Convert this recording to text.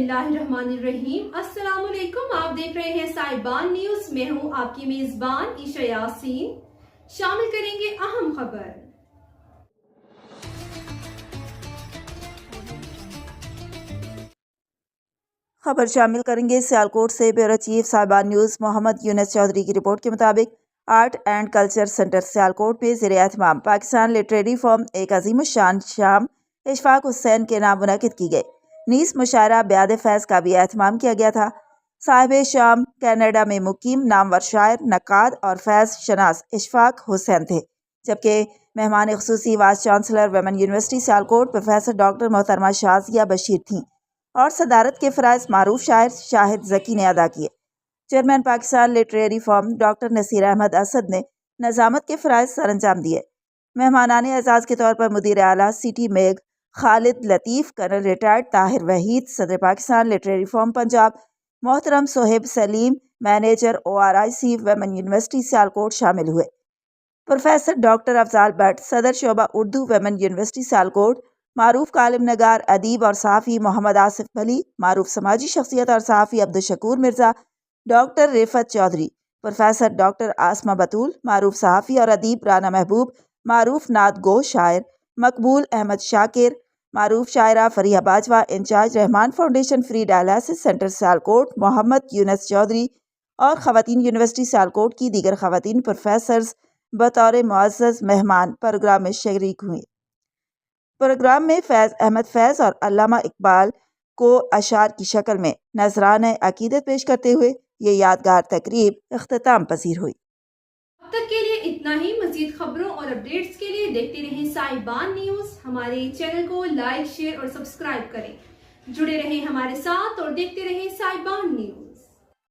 बिस्मिल्लाहिर्रहमानिर्रहीम। अस्सलाम वालेकुम। आप देख रहे हैं साहिबान न्यूज। मैं हूं आपकी मेजबान ईशा यासीन। शामिल करेंगे अहम खबर। शामिल करेंगे सियालकोट से ब्यूरो चीफ साहिबान न्यूज़ मोहम्मद यूनुस चौधरी की रिपोर्ट के मुताबिक art and culture centre Sialkot में ज़ेर-ए-एहतमाम पाकिस्तान लिटरेरी फॉर्म एक अजीमुशान शाम इशफाक हुसैन के नाम मुनक़िद की गई। नीस मुशायरा ब्याद फैज़ का भी एहतमाम किया गया था। साहिब शाम कनाडा में मुकीम नामवर शायर, नक्काद और फैज़ शनास इशफाक हुसैन थे, जबकि मेहमान ख़ुसूसी vice chancellor women university Sialkot professor doctor मोहतरमा शाज़िया बशीर थीं और सदारत के फ़राइज़ मारूफ शायर शाहिद ज़की ने अदा किए। Chairman Pakistan literary forum doctor Naseer Ahmed Asad ने नज़ामत के फ़राइज़ सरअंजाम दिए। मेहमानाने एज़ाज़ के तौर पर मुदीर आला सिटी मेग खालिद लतीफ़, कर्नल रिटायर्ड ताहिर वहीद, सदर पाकिस्तान लिटरेरी फॉर्म पंजाब मोहतरम Sohaib Saleem, manager ORIC women university Sialkot शामिल हुए। प्रोफेसर डॉक्टर अफजाल भट्ट, सदर शोबा उर्दू वुमेन यूनिवर्सिटी सियालकोट, मारूफ कालिम नगार, अदीब और सहाफ़ी मोहम्मद आसिफ अली, मारूफ समाजी शख्सियत और सहाफ़ी Abdul Mirza, doctor Riffat Chaudhry, professor doctor Asma Batool, मारूफ सहाफ़ी और अदीब राना महबूब, मारूफ नात गो शायर, मकबूल अहमद शाकिर, मारूफ शायरा Fariha Bajwa, incharge Rehman foundation free dialysis centre Sialkot Mohammad Yunus Chaudhry और ख़वातीन यूनिवर्सिटी सियालकोट की दीगर ख़वातीन प्रोफेसर्स बतौर मुअज़्ज़ज़ मेहमान प्रोग्राम में शरीक हुए। प्रोग्राम में फैज़ अहमद फैज़ और अल्लामा इकबाल को अशार की शक्ल में नजरान अकीदत पेश करते हुए ये यादगार तकरीब इख्तिताम पसीर हुई। अब तक के लिए इतना ही। मज़ीद खबरों और अपडेट्स के लिए देखते रहें साहिबान न्यूज। हमारे चैनल को लाइक, शेयर और सब्सक्राइब करें। जुड़े रहें हमारे साथ और देखते रहें साहिबान न्यूज।